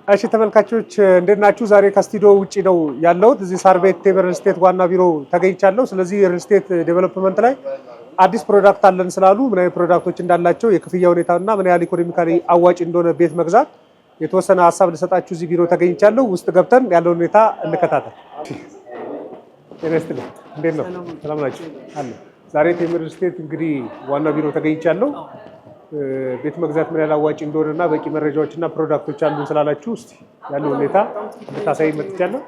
እሺ ተመልካቾች እንዴት ናችሁ? ዛሬ ከስቱዲዮ ውጪ ነው ያለሁት። እዚህ ሳር ቤት ቴምር ሪል ስቴት ዋና ቢሮ ተገኝቻለሁ። ስለዚህ ሪል ስቴት ዴቨሎፕመንት ላይ አዲስ ፕሮዳክት አለን ስላሉ ምን አይነት ፕሮዳክቶች እንዳላቸው የክፍያ ሁኔታና ምን ያህል ኢኮኖሚካሊ አዋጭ እንደሆነ ቤት መግዛት የተወሰነ ሐሳብ ልሰጣችሁ እዚህ ቢሮ ተገኝቻለሁ። ውስጥ ገብተን ያለውን ሁኔታ እንከታተል። እንዴት ነው? ሰላም ናችሁ? አለ ዛሬ ቴምር ሪል ስቴት እንግዲህ ዋና ቢሮ ተገኝቻለሁ። ቤት መግዛት ምን ያህል አዋጭ እንደሆነና በቂ መረጃዎችና ፕሮዳክቶች አሉን ስላላችሁ እስቲ ያለው ሁኔታ እንድታሳይ መጥቻለሁ።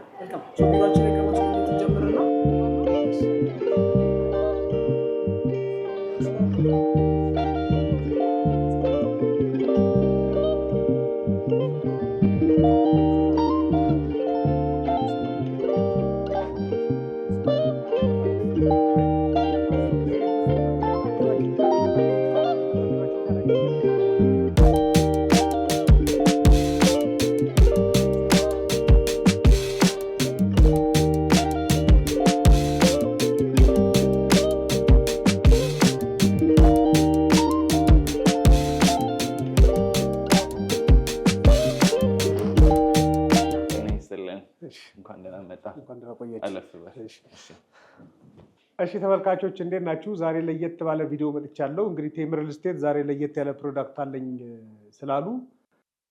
እሺ ተመልካቾች እንዴት ናችሁ? ዛሬ ለየት ባለ ቪዲዮ መጥቻለሁ። እንግዲህ ቴምር ሪል ስቴት ዛሬ ለየት ያለ ፕሮዳክት አለኝ ስላሉ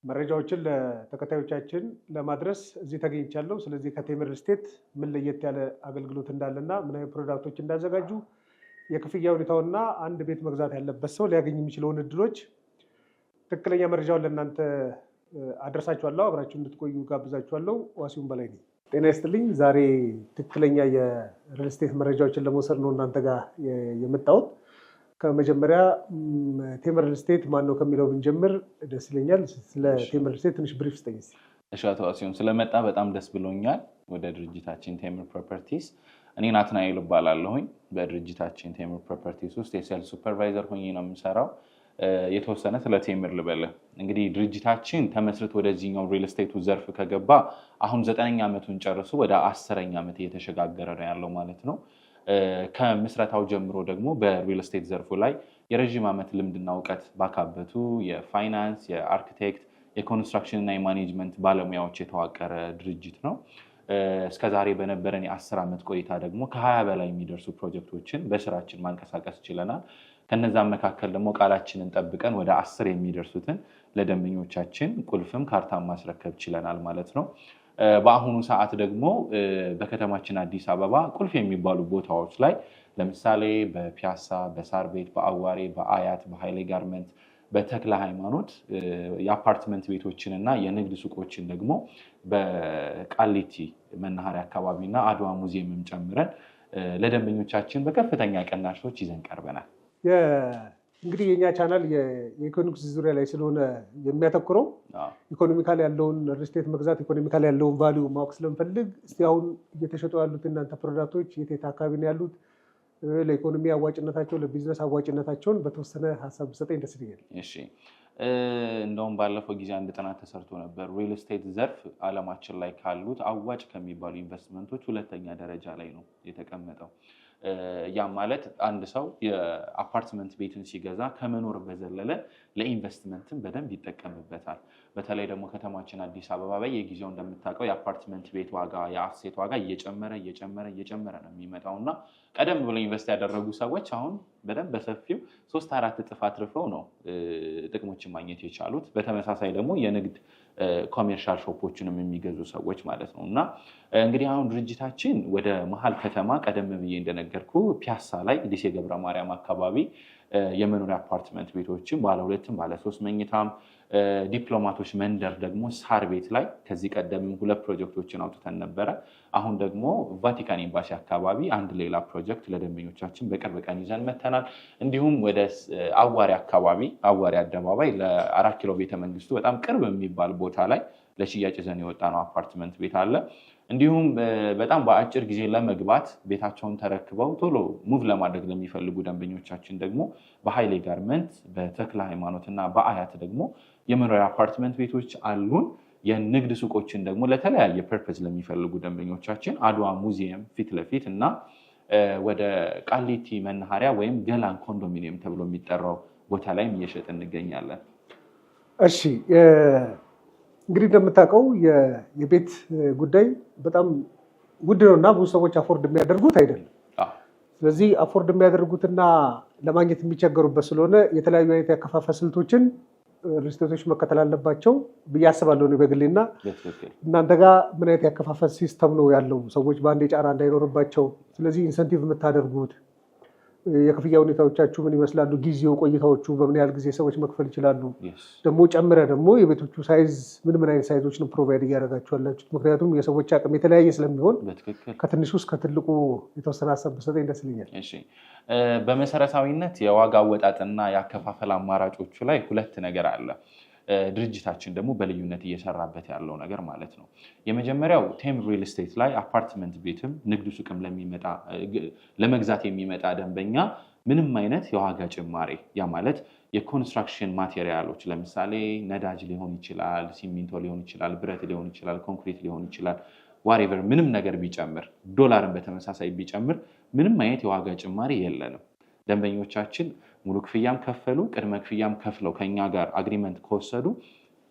መረጃዎችን ለተከታዮቻችን ለማድረስ እዚህ ተገኝቻለሁ። ስለዚህ ከቴምር ሪል ስቴት ምን ለየት ያለ አገልግሎት እንዳለና ምን አይነት ፕሮዳክቶች እንዳዘጋጁ የክፍያ ሁኔታውና አንድ ቤት መግዛት ያለበት ሰው ሊያገኝ የሚችለውን እድሎች ትክክለኛ መረጃውን ለእናንተ አድረሳችኋለሁ። አብራችሁ እንድትቆዩ ጋብዛችኋለሁ። ዋሲሁን በላይ ነኝ። ጤና ይስጥልኝ። ዛሬ ትክክለኛ የሪል ስቴት መረጃዎችን ለመውሰድ ነው እናንተ ጋር የመጣሁት። ከመጀመሪያ ቴምር ሪል ስቴት ማን ነው ከሚለው ብንጀምር ደስ ይለኛል። ስለ ቴምር ሪል ስቴት ትንሽ ብሪፍ ስጠኝ እስኪ። እሺ አቶ ዋሲሁን ስለመጣ በጣም ደስ ብሎኛል። ወደ ድርጅታችን ቴምር ፕሮፐርቲስ እኔ ናትናኤል እባላለሁኝ። በድርጅታችን ቴምር ፕሮፐርቲስ ውስጥ የሴልስ ሱፐርቫይዘር ሆኜ ነው የምሰራው። የተወሰነ ስለ ቴምር ልበልህ። እንግዲህ ድርጅታችን ተመስርቶ ወደዚህኛው ሪል ስቴቱ ዘርፍ ከገባ አሁን 9ኛ ዓመቱን ጨርሶ ወደ 10ኛ ዓመት እየተሸጋገረ ነው ያለው ማለት ነው። ከምስረታው ጀምሮ ደግሞ በሪል ስቴት ዘርፉ ላይ የረዥም ዓመት ልምድና እውቀት ባካበቱ የፋይናንስ፣ የአርኪቴክት፣ የኮንስትራክሽን እና የማኔጅመንት ባለሙያዎች የተዋቀረ ድርጅት ነው። እስከዛሬ በነበረን የ10 ዓመት ቆይታ ደግሞ ከ20 በላይ የሚደርሱ ፕሮጀክቶችን በስራችን ማንቀሳቀስ ችለናል። ከነዛም መካከል ደግሞ ቃላችንን ጠብቀን ወደ 10 የሚደርሱትን ለደንበኞቻችን ቁልፍም ካርታም ማስረከብ ችለናል ማለት ነው። በአሁኑ ሰዓት ደግሞ በከተማችን አዲስ አበባ ቁልፍ የሚባሉ ቦታዎች ላይ ለምሳሌ በፒያሳ፣ በሳር ቤት፣ በአዋሬ፣ በአያት፣ በኃይሌ ጋርመንት፣ በተክለ ሃይማኖት የአፓርትመንት ቤቶችን እና የንግድ ሱቆችን ደግሞ በቃሊቲ መናኸሪያ አካባቢና አድዋ ሙዚየምም ጨምረን ለደንበኞቻችን በከፍተኛ ቅናሾች ይዘን ቀርበናል። እንግዲህ የኛ ቻናል የኢኮኖሚክስ ዙሪያ ላይ ስለሆነ የሚያተኩረው ኢኮኖሚካል ያለውን ሪል ስቴት መግዛት ኢኮኖሚካል ያለውን ቫልዩ ማወቅ ስለምፈልግ እስቲ አሁን እየተሸጡ ያሉት እናንተ ፕሮዳክቶች የት አካባቢ ነው ያሉት? ለኢኮኖሚ አዋጭነታቸው ለቢዝነስ አዋጭነታቸውን በተወሰነ ሀሳብ ብትሰጠኝ ደስ ይለኛል። እሺ እንደውም ባለፈው ጊዜ አንድ ጥናት ተሰርቶ ነበር። ሪል ስቴት ዘርፍ ዓለማችን ላይ ካሉት አዋጭ ከሚባሉ ኢንቨስትመንቶች 2ኛ ደረጃ ላይ ነው የተቀመጠው። ያ ማለት አንድ ሰው የአፓርትመንት ቤትን ሲገዛ ከመኖር በዘለለ ለኢንቨስትመንትም በደንብ ይጠቀምበታል። በተለይ ደግሞ ከተማችን አዲስ አበባ ላይ የጊዜው እንደምታውቀው የአፓርትመንት ቤት ዋጋ የአሴት ዋጋ እየጨመረ ነው የሚመጣው እና ቀደም ብለው ኢንቨስት ያደረጉ ሰዎች አሁን በደንብ በሰፊው 3-4 እጥፍ አትርፈው ነው ጥቅሞችን ማግኘት የቻሉት። በተመሳሳይ ደግሞ የንግድ ኮሜርሻል ሾፖችንም የሚገዙ ሰዎች ማለት ነው። እና እንግዲህ አሁን ድርጅታችን ወደ መሀል ከተማ ቀደም ብዬ እንደነገርኩ ፒያሳ ላይ ዲሴ ገብረ ማርያም አካባቢ የመኖሪያ አፓርትመንት ቤቶችን ባለ 2ም ባለ 3 መኝታም ዲፕሎማቶች መንደር ደግሞ ሳር ቤት ላይ ከዚህ ቀደም 2 ፕሮጀክቶችን አውጥተን ነበረ። አሁን ደግሞ ቫቲካን ኤምባሲ አካባቢ አንድ ሌላ ፕሮጀክት ለደንበኞቻችን በቅርብ ቀን ይዘን መተናል። እንዲሁም ወደ አዋሪ አካባቢ አዋሪ አደባባይ ለ4 ኪሎ ቤተመንግስቱ በጣም ቅርብ የሚባል ቦታ ላይ ለሽያጭ ይዘን የወጣ ነው አፓርትመንት ቤት አለ። እንዲሁም በጣም በአጭር ጊዜ ለመግባት ቤታቸውን ተረክበው ቶሎ ሙቭ ለማድረግ ለሚፈልጉ ደንበኞቻችን ደግሞ በኃይሌ ጋርመንት፣ በተክለ ሃይማኖት እና በአያት ደግሞ የመኖሪያ አፓርትመንት ቤቶች አሉን። የንግድ ሱቆችን ደግሞ ለተለያየ ፐርፐዝ ለሚፈልጉ ደንበኞቻችን አድዋ ሙዚየም ፊት ለፊት እና ወደ ቃሊቲ መናኸሪያ ወይም ገላን ኮንዶሚኒየም ተብሎ የሚጠራው ቦታ ላይም እየሸጥ እንገኛለን። እሺ እንግዲህ እንደምታውቀው የቤት ጉዳይ በጣም ውድ ነውና ብዙ ሰዎች አፎርድ የሚያደርጉት አይደለም። ስለዚህ አፎርድ የሚያደርጉትና ለማግኘት የሚቸገሩበት ስለሆነ የተለያዩ አይነት ያከፋፈል ስልቶችን ሪስቴቶች መከተል አለባቸው ብዬ አስባለሁ በግሌና እናንተ ጋር ምን አይነት ያከፋፈል ሲስተም ነው ያለው ሰዎች በአንድ ጫና እንዳይኖርባቸው? ስለዚህ ኢንሰንቲቭ የምታደርጉት የክፍያ ሁኔታዎቻችሁ ምን ይመስላሉ? ጊዜው ቆይታዎቹ በምን ያህል ጊዜ ሰዎች መክፈል ይችላሉ? ደግሞ ጨምረ ደግሞ የቤቶቹ ሳይዝ ምን አይነት ሳይዞች ነው ፕሮቫይድ እያደረጋችሁ ያላችሁት? ምክንያቱም የሰዎች አቅም የተለያየ ስለሚሆን ከትንሹ እስከ ትልቁ የተወሰነ ሀሳብ ብትሰጠኝ ደስ ይለኛል። በመሰረታዊነት የዋጋ አወጣጥና የአከፋፈል አማራጮቹ ላይ ሁለት ነገር አለ። ድርጅታችን ደግሞ በልዩነት እየሰራበት ያለው ነገር ማለት ነው። የመጀመሪያው ቴምር ሪል ስቴት ላይ አፓርትመንት ቤትም ንግዱ ሱቅም ለመግዛት የሚመጣ ደንበኛ ምንም አይነት የዋጋ ጭማሬ ያ ማለት የኮንስትራክሽን ማቴሪያሎች ለምሳሌ ነዳጅ ሊሆን ይችላል፣ ሲሚንቶ ሊሆን ይችላል፣ ብረት ሊሆን ይችላል፣ ኮንክሪት ሊሆን ይችላል፣ ዋሬቨር ምንም ነገር ቢጨምር ዶላርን በተመሳሳይ ቢጨምር ምንም አይነት የዋጋ ጭማሪ የለንም። ደንበኞቻችን ሙሉ ክፍያም ከፈሉ ቅድመ ክፍያም ከፍለው ከኛ ጋር አግሪመንት ከወሰዱ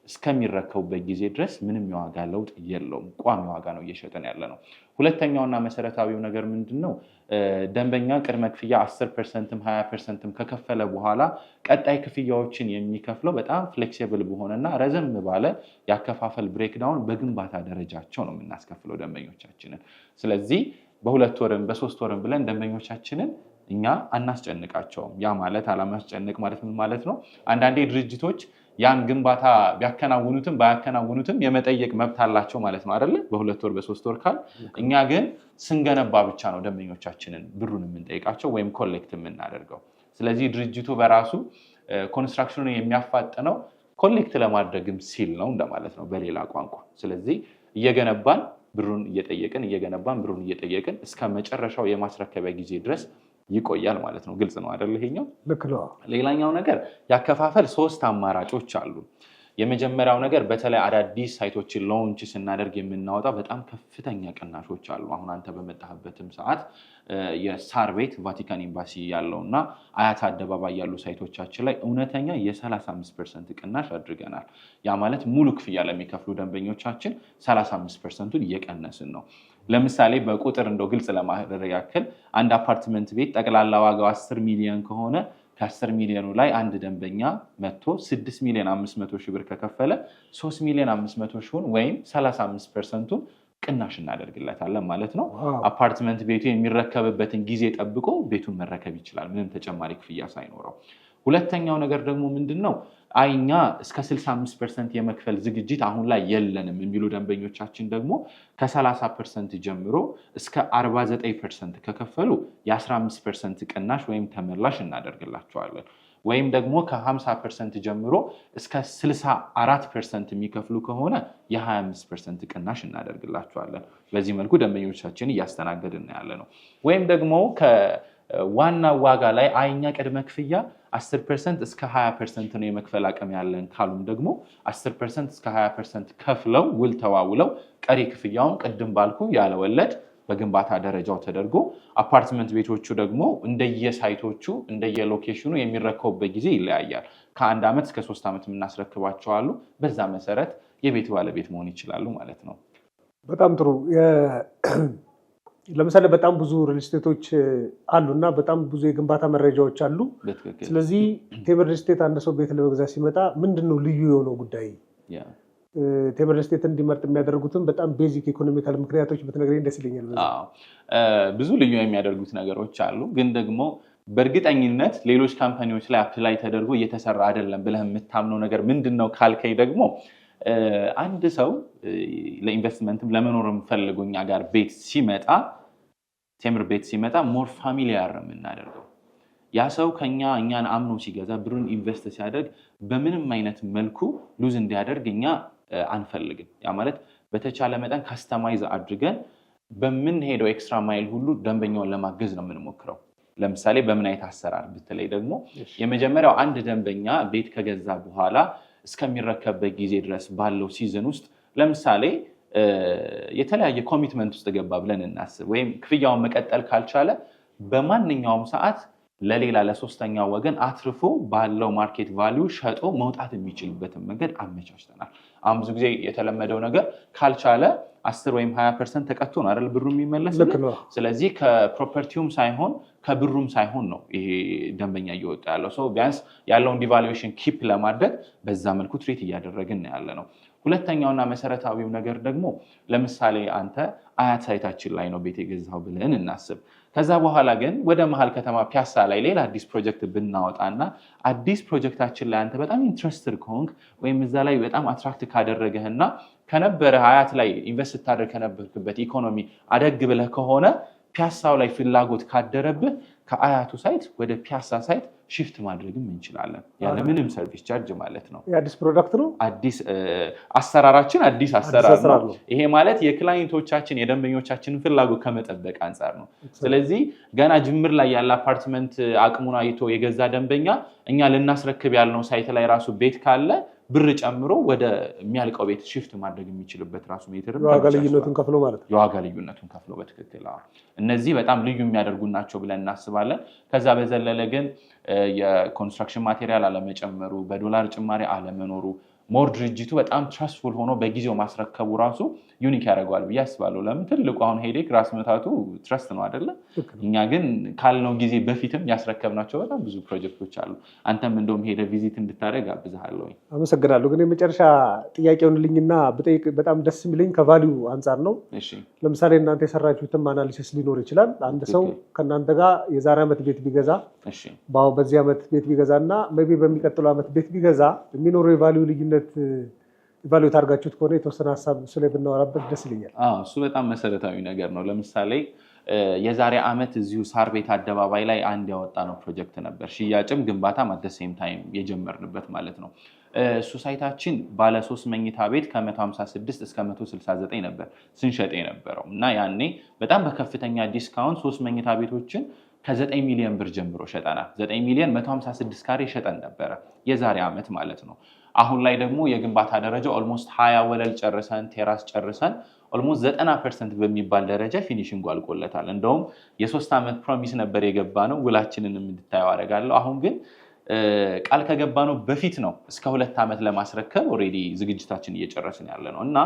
እስከሚረከቡበት ጊዜ ድረስ ምንም የዋጋ ለውጥ የለውም። ቋሚ ዋጋ ነው እየሸጠን ያለ ነው። ሁለተኛውና መሰረታዊው ነገር ምንድነው? ደንበኛ ቅድመ ክፍያ 10%ም 20%ም ከከፈለ በኋላ ቀጣይ ክፍያዎችን የሚከፍለው በጣም ፍሌክሲብል በሆነና ረዘም ባለ ያከፋፈል ብሬክዳውን በግንባታ ደረጃቸው ነው የምናስከፍለው ደንበኞቻችንን። ስለዚህ በሁለት ወርም በሶስት ወርም ብለን ደንበኞቻችንን እኛ አናስጨንቃቸውም። ያ ማለት አላማስጨንቅ ማለት ምን ማለት ነው? አንዳንዴ ድርጅቶች ያን ግንባታ ቢያከናውኑትም ባያከናውኑትም የመጠየቅ መብት አላቸው ማለት ነው አይደለ? በሁለት ወር በሶስት ወር ካል እኛ ግን ስንገነባ ብቻ ነው ደንበኞቻችንን ብሩን የምንጠይቃቸው ወይም ኮሌክት የምናደርገው። ስለዚህ ድርጅቱ በራሱ ኮንስትራክሽኑን የሚያፋጥነው ኮሌክት ለማድረግም ሲል ነው እንደማለት ነው በሌላ ቋንቋ። ስለዚህ እየገነባን ብሩን እየጠየቅን እስከ መጨረሻው የማስረከቢያ ጊዜ ድረስ ይቆያል ማለት ነው። ግልጽ ነው አይደል? ይሄኛው ልክ ነው። ሌላኛው ነገር ያከፋፈል 3 አማራጮች አሉ። የመጀመሪያው ነገር በተለይ አዳዲስ ሳይቶችን ሎንች ስናደርግ የምናወጣው በጣም ከፍተኛ ቅናሾች አሉ። አሁን አንተ በመጣህበትም ሰዓት የሳር ቤት ቫቲካን ኤምባሲ ያለውና አያት አደባባይ ያሉ ሳይቶቻችን ላይ እውነተኛ የ35% ቅናሽ አድርገናል። ያ ማለት ሙሉ ክፍያ ለሚከፍሉ ደንበኞቻችን 35%ን እየቀነስን ነው። ለምሳሌ በቁጥር እንደው ግልጽ ለማድረግ ያክል አንድ አፓርትመንት ቤት ጠቅላላ ዋጋው 10 ሚሊዮን ከሆነ ከ10 ሚሊዮኑ ላይ አንድ ደንበኛ መጥቶ 6 ሚሊዮን 500 ሺህ ብር ከከፈለ 3 ሚሊዮን 500 ሺህን ወይም 35%ን ቅናሽ እናደርግለታለን ማለት ነው። አፓርትመንት ቤቱ የሚረከብበትን ጊዜ ጠብቆ ቤቱን መረከብ ይችላል ምንም ተጨማሪ ክፍያ ሳይኖረው። ሁለተኛው ነገር ደግሞ ምንድነው? አይኛ እስከ 65% የመክፈል ዝግጅት አሁን ላይ የለንም የሚሉ ደንበኞቻችን ደግሞ ከ30% ጀምሮ እስከ 49% ከከፈሉ የ15% ቅናሽ ወይም ተመላሽ እናደርግላቸዋለን። ወይም ደግሞ ከ50% ጀምሮ እስከ 64% የሚከፍሉ ከሆነ የ25% ቅናሽ እናደርግላቸዋለን። በዚህ መልኩ ደንበኞቻችን እያስተናገድን ያለ ነው። ወይም ደግሞ ከዋና ዋጋ ላይ አይኛ ቅድመ ክፍያ 10% እስከ 20% ነው የመክፈል አቅም ያለን ካሉም ደግሞ 10% እስከ 20% ከፍለው ውል ተዋውለው ቀሪ ክፍያውን ቅድም ባልኩ ያለ ወለድ በግንባታ ደረጃው ተደርጎ አፓርትመንት ቤቶቹ ደግሞ እንደየሳይቶቹ እንደየሎኬሽኑ የሚረከቡበት ጊዜ ይለያያል። ከ1 ዓመት እስከ 3 ዓመት የምናስረክባቸው አሉ። በዛ መሰረት የቤት ባለቤት መሆን ይችላሉ ማለት ነው። በጣም ጥሩ። ለምሳሌ በጣም ብዙ ሪል ስቴቶች አሉና በጣም ብዙ የግንባታ መረጃዎች አሉ። ስለዚህ ቴምር ሪል ስቴት አንድ ሰው ቤት ለመግዛት ሲመጣ ምንድነው ልዩ የሆነው ጉዳይ? ቴምር ሪል ስቴት እንዲመርጥ የሚያደርጉትን በጣም ቤዚክ ኢኮኖሚካል ምክንያቶች ብትነግረኝ ደስ ይለኛል። ብዙ ልዩ የሚያደርጉት ነገሮች አሉ፣ ግን ደግሞ በእርግጠኝነት ሌሎች ካምፓኒዎች ላይ አፕላይ ተደርጎ እየተሰራ አይደለም ብለህ የምታምነው ነገር ምንድነው ካልከኝ ደግሞ አንድ ሰው ለኢንቨስትመንትም ለመኖርም ፈልጎ እኛ ጋር ቤት ሲመጣ ቴምር ቤት ሲመጣ ሞር ፋሚሊያር ነው የምናደርገው። ያ ሰው እኛን አምኖ ሲገዛ ብሩን ኢንቨስት ሲያደርግ በምንም አይነት መልኩ ሉዝ እንዲያደርግ እኛ አንፈልግም። ያ ማለት በተቻለ መጠን ካስተማይዝ አድርገን በምንሄደው ኤክስትራ ማይል ሁሉ ደንበኛውን ለማገዝ ነው የምንሞክረው። ለምሳሌ በምን አይነት አሰራር ብትለይ ደግሞ የመጀመሪያው አንድ ደንበኛ ቤት ከገዛ በኋላ እስከሚረከብበት ጊዜ ድረስ ባለው ሲዝን ውስጥ ለምሳሌ የተለያየ ኮሚትመንት ውስጥ ገባ ብለን እናስብ፣ ወይም ክፍያውን መቀጠል ካልቻለ በማንኛውም ሰዓት ለሌላ ለሶስተኛው ወገን አትርፎ ባለው ማርኬት ቫልዩ ሸጦ መውጣት የሚችልበትን መንገድ አመቻችተናል። አሁን ብዙ ጊዜ የተለመደው ነገር ካልቻለ 10 ወይም 20% ተቀጥቶ ነው አይደል ብሩ የሚመለስልህ። ስለዚህ ከፕሮፐርቲውም ሳይሆን ከብሩም ሳይሆን ነው ይሄ ደንበኛ እየወጣ ያለው። ሶ ቢያንስ ያለውን ዲቫሉዌሽን ኪፕ ለማድረግ በዛ መልኩ ትሪት እያደረግን ያለ ነው። ሁለተኛውና መሰረታዊው ነገር ደግሞ ለምሳሌ አንተ አያት ሳይታችን ላይ ነው ቤት የገዛው ብለን እናስብ። ከዛ በኋላ ግን ወደ መሃል ከተማ ፒያሳ ላይ ሌላ አዲስ ፕሮጀክት ብናወጣና አዲስ ፕሮጀክታችን ላይ አንተ በጣም ኢንትረስትድ ከሆንክ ወይም እዛ ላይ በጣም አትራክት ካደረገህና ከነበረ አያት ላይ ኢንቨስት ታደርግ ከነበርክበት ኢኮኖሚ አደግ ብለህ ከሆነ ፒያሳው ላይ ፍላጎት ካደረብህ ከአያቱ ሳይት ወደ ፒያሳ ሳይት ሽፍት ማድረግም እንችላለን ያለ ምንም ሰርቪስ ቻርጅ ማለት ነው። የአዲስ ፕሮዳክት ነው። አዲስ አሰራራችን አዲስ አሰራር ነው። ይሄ ማለት የክላይንቶቻችን የደንበኞቻችንን ፍላጎት ከመጠበቅ አንፃር ነው። ስለዚህ ገና ጅምር ላይ ያለ አፓርትመንት አቅሙን አይቶ የገዛ ደንበኛ እኛ ልናስረክብ ያልነው ሳይት ላይ ራሱ ቤት ካለ ብር ጨምሮ ወደ የሚያልቀው ቤት ሽፍት ማድረግ የሚችልበት ራሱ ሜትር የዋጋ ልዩነቱን ከፍሎ ማለት ነው። የዋጋ ልዩነቱን ከፍሎ በትክክል እነዚህ በጣም ልዩ የሚያደርጉ ናቸው ብለን እናስባለን። ከዛ በዘለለ ግን የኮንስትራክሽን ማቴሪያል አለመጨመሩ፣ በዶላር ጭማሪ አለመኖሩ፣ ሞር ድርጅቱ በጣም ትረስትፉል ሆኖ በጊዜው ማስረከቡ ራሱ ዩኒክ ያደርገዋል ብዬ አስባለሁ። ለምን ትልቁ አሁን ሄዴክ ራስ መታቱ ትረስት ነው አይደለ? እኛ ግን ካልነው ጊዜ በፊትም ያስረከብናቸው በጣም ብዙ ፕሮጀክቶች አሉ። አንተም እንደውም ሄደ ቪዚት እንድታደርግ አብዝሃለሁ። አመሰግናለሁ። ግን የመጨረሻ ጥያቄውን ልኝና ብጠይቅ በጣም ደስ የሚለኝ ከቫሊዩ አንጻር ነው። ለምሳሌ እናንተ የሰራችሁትም አናሊሲስ ሊኖር ይችላል። አንድ ሰው ከእናንተ ጋር የዛሬ ዓመት ቤት ቢገዛ በዚህ ዓመት ቤት ቢገዛ እና ሜይ ቢ በሚቀጥለው ዓመት ቤት ቢገዛ የሚኖረው የቫሊዩ ልዩነት ኢቫሉዌት አድርጋችሁት ከሆነ የተወሰነ ሀሳብ ስለ ብናወራበት ደስ ይለኛል። እሱ በጣም መሰረታዊ ነገር ነው። ለምሳሌ የዛሬ ዓመት እዚሁ ሳር ቤት አደባባይ ላይ አንድ ያወጣነው ፕሮጀክት ነበር። ሽያጭም ግንባታም አት ዘ ሴም ታይም የጀመርንበት ማለት ነው። እሱ ሳይታችን ባለ 3 መኝታ ቤት ከ156 እስከ 169 ነበር ስንሸጥ የነበረው እና ያኔ በጣም በከፍተኛ ዲስካውንት 3 መኝታ ቤቶችን ከ9 ሚሊዮን ብር ጀምሮ ሸጠናል። 9 ሚሊዮን 156 ካሬ ሸጠን ነበረ የዛሬ ዓመት ማለት ነው። አሁን ላይ ደግሞ የግንባታ ደረጃ ኦልሞስት 20 ወለል ጨርሰን ቴራስ ጨርሰን ኦልሞስት 90% በሚባል ደረጃ ፊኒሽንግ አልቆለታል። እንደውም የ3 ዓመት ፕሮሚስ ነበር የገባ ነው። ውላችንንም እንድታየው አደርጋለሁ። አሁን ግን ቃል ከገባ ነው በፊት ነው እስከ 2 ዓመት ለማስረከብ ኦልሬዲ ዝግጅታችን እየጨረስን ያለ ነው እና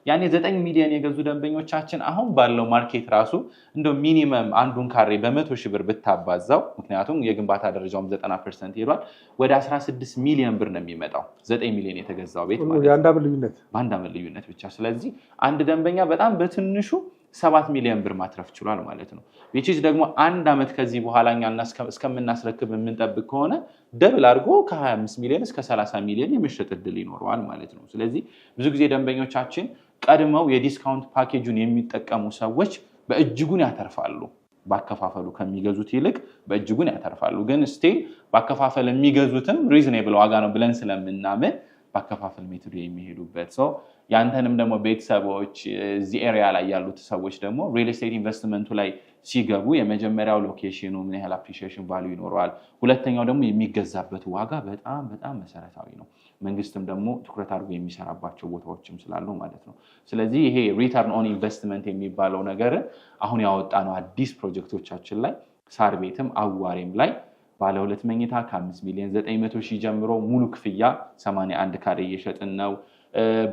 ያኔ 9 ሚሊዮን የገዙ ደንበኞቻችን አሁን ባለው ማርኬት ራሱ እንደው ሚኒመም አንዱን ካሬ በ100 ሺህ ብር ብታባዛው፣ ምክንያቱም የግንባታ ደረጃውም 90% ሄዷል፣ ወደ 16 ሚሊዮን ብር ነው የሚመጣው 9 ሚሊዮን የተገዛው ቤት ማለት ነው። በአንድ ዓመት ልዩነት ብቻ። ስለዚህ አንድ ደንበኛ በጣም በትንሹ 7 ሚሊዮን ብር ማትረፍ ችሏል ማለት ነው። ዊችዝ ደግሞ አንድ ዓመት ከዚህ በኋላ እኛ እስከምናስረክብ የምንጠብቅ ከሆነ ደብል አድርጎ ከ25 ሚሊዮን እስከ 30 ሚሊዮን የመሸጥ እድል ይኖረዋል ማለት ነው። ስለዚህ ብዙ ጊዜ ደንበኞቻችን ቀድመው የዲስካውንት ፓኬጁን የሚጠቀሙ ሰዎች በእጅጉን ያተርፋሉ። ባከፋፈሉ ከሚገዙት ይልቅ በእጅጉን ያተርፋሉ። ግን ስቲል ባከፋፈል የሚገዙትም ሪዝኔብል ዋጋ ነው ብለን ስለምናምን ባከፋፈል ሜቶድ የሚሄዱበት ሰው ያንተንም ደግሞ ቤተሰቦች እዚህ ኤሪያ ላይ ያሉት ሰዎች ደግሞ ሪል ስቴት ኢንቨስትመንቱ ላይ ሲገቡ የመጀመሪያው ሎኬሽኑ ምን ያህል አፕሪሺዬሽን ቫልዩ ይኖረዋል፣ ሁለተኛው ደግሞ የሚገዛበት ዋጋ በጣም በጣም መሰረታዊ ነው። መንግስትም ደግሞ ትኩረት አድርጎ የሚሰራባቸው ቦታዎችም ስላሉ ማለት ነው። ስለዚህ ይሄ ሪተርን ኦን ኢንቨስትመንት የሚባለው ነገር አሁን ያወጣነው አዲስ ፕሮጀክቶቻችን ላይ ሳር ቤትም አዋሬም ላይ ባለ 2 መኝታ ከ5 ሚሊዮን 900 ሺህ ጀምሮ ሙሉ ክፍያ 81 ካሬ እየሸጥን ነው።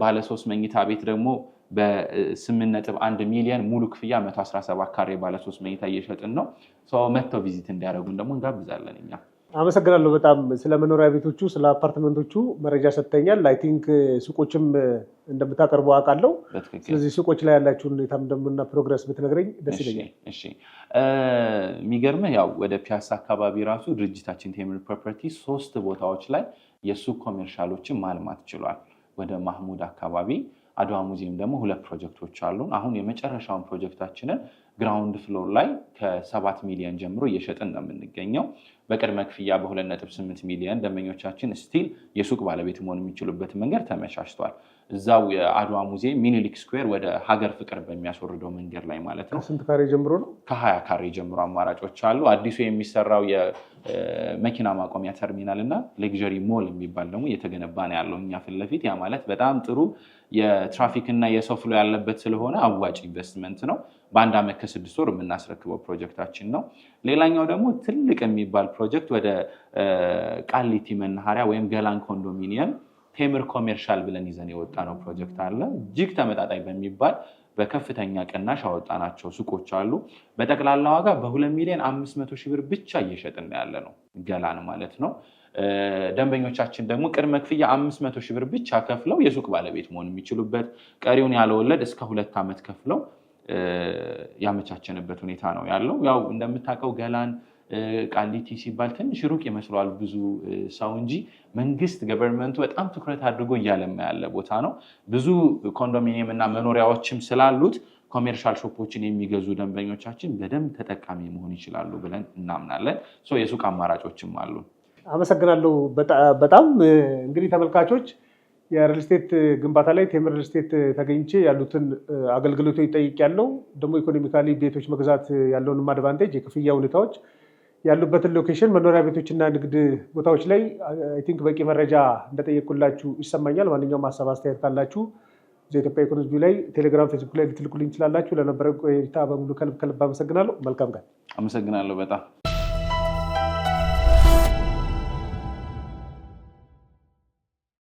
ባለ 3 መኝታ ቤት ደግሞ በ8.1 ሚሊዮን ሙሉ ክፍያ 117 ካሬ ባለ 3 መኝታ እየሸጥን ነው። መጥተው ቪዚት እንዲያደርጉን ደግሞ እንጋብዛለን እኛ። አመሰግናለሁ በጣም ስለ መኖሪያ ቤቶቹ ስለ አፓርትመንቶቹ መረጃ ሰጥተኛል። አይ ቲንክ ሱቆችም እንደምታቀርቡ አውቃለሁ። ስለዚህ ሱቆች ላይ ያላችሁን ሁኔታም እንደምና ፕሮግረስ ብትነግረኝ ደስ ይለኛል። እሺ የሚገርምህ ያው ወደ ፒያሳ አካባቢ ራሱ ድርጅታችን ቴምር ፕሮፐርቲ 3 ቦታዎች ላይ የሱቅ ኮሜርሻሎችን ማልማት ችሏል። ወደ ማህሙድ አካባቢ አድዋ ሙዚየም ደግሞ 2 ፕሮጀክቶች አሉን። አሁን የመጨረሻውን ፕሮጀክታችንን ግራውንድ ፍሎር ላይ ከ7 ሚሊዮን ጀምሮ እየሸጥን ነው የምንገኘው። በቅድመ ክፍያ በ2.8 ሚሊዮን ደንበኞቻችን ስቲል የሱቅ ባለቤት መሆን የሚችሉበት መንገድ ተመቻችቷል። እዛው የአድዋ ሙዚየም ሚኒሊክ ስኩዌር ወደ ሀገር ፍቅር በሚያስወርደው መንገድ ላይ ማለት ነው። ከስንት ካሬ ጀምሮ ነው? ከ20 ካሬ ጀምሮ አማራጮች አሉ። አዲሱ የሚሰራው የመኪና ማቆሚያ ተርሚናል እና ሌክዠሪ ሞል የሚባል ደግሞ እየተገነባ ነው ያለው እኛ ፊት ለፊት። ያ ማለት በጣም ጥሩ የትራፊክ እና የሰው ፍሎ ያለበት ስለሆነ አዋጭ ኢንቨስትመንት ነው። በአንድ ዓመት ከ6 ወር የምናስረክበው ፕሮጀክታችን ነው። ሌላኛው ደግሞ ትልቅ የሚባል ፕሮጀክት ወደ ቃሊቲ መናኸሪያ ወይም ገላን ኮንዶሚኒየም ቴምር ኮሜርሻል ብለን ይዘን የወጣነው ፕሮጀክት አለ። እጅግ ተመጣጣኝ በሚባል በከፍተኛ ቅናሽ አወጣናቸው ሱቆች አሉ። በጠቅላላ ዋጋ በ2,500,000 ብር ብቻ እየሸጥን ያለ ነው ገላን ማለት ነው። ደንበኞቻችን ደግሞ ቅድመ ክፍያ 500,000 ብር ብቻ ከፍለው የሱቅ ባለቤት መሆን የሚችሉበት ቀሪውን ያለወለድ እስከ 2 ዓመት ከፍለው ያመቻቸንበት ሁኔታ ነው ያለው። ያው እንደምታውቀው ገላን ቃሊቲ ሲባል ትንሽ ሩቅ ይመስላል ብዙ ሰው እንጂ መንግስት ገቨርንመንቱ በጣም ትኩረት አድርጎ እያለማ ያለ ቦታ ነው። ብዙ ኮንዶሚኒየም እና መኖሪያዎችም ስላሉት ኮሜርሻል ሾፖችን የሚገዙ ደንበኞቻችን በደንብ ተጠቃሚ መሆን ይችላሉ ብለን እናምናለን። የሱቅ አማራጮችም አሉ። አመሰግናለሁ በጣም እንግዲህ ተመልካቾች የሪል ስቴት ግንባታ ላይ ቴምር ሪል ስቴት ተገኝቼ ያሉትን አገልግሎቶች ጠይቄያለሁ። ደግሞ ኢኮኖሚካሊ ቤቶች መግዛት ያለውን አድቫንቴጅ የክፍያ ሁኔታዎች ያሉበትን ሎኬሽን መኖሪያ ቤቶችና ንግድ ቦታዎች ላይ አይ ቲንክ በቂ መረጃ እንደጠየቅኩላችሁ ይሰማኛል። ማንኛውም ሀሳብ አስተያየት ካላችሁ ኢትዮጵያ ኢኮኖሚ ላይ ቴሌግራም፣ ፌስቡክ ላይ ልትልኩልኝ ትችላላችሁ። ለነበረን ቆይታ በሙሉ ከልብ አመሰግናለሁ። መልካም ቀን። አመሰግናለሁ በጣም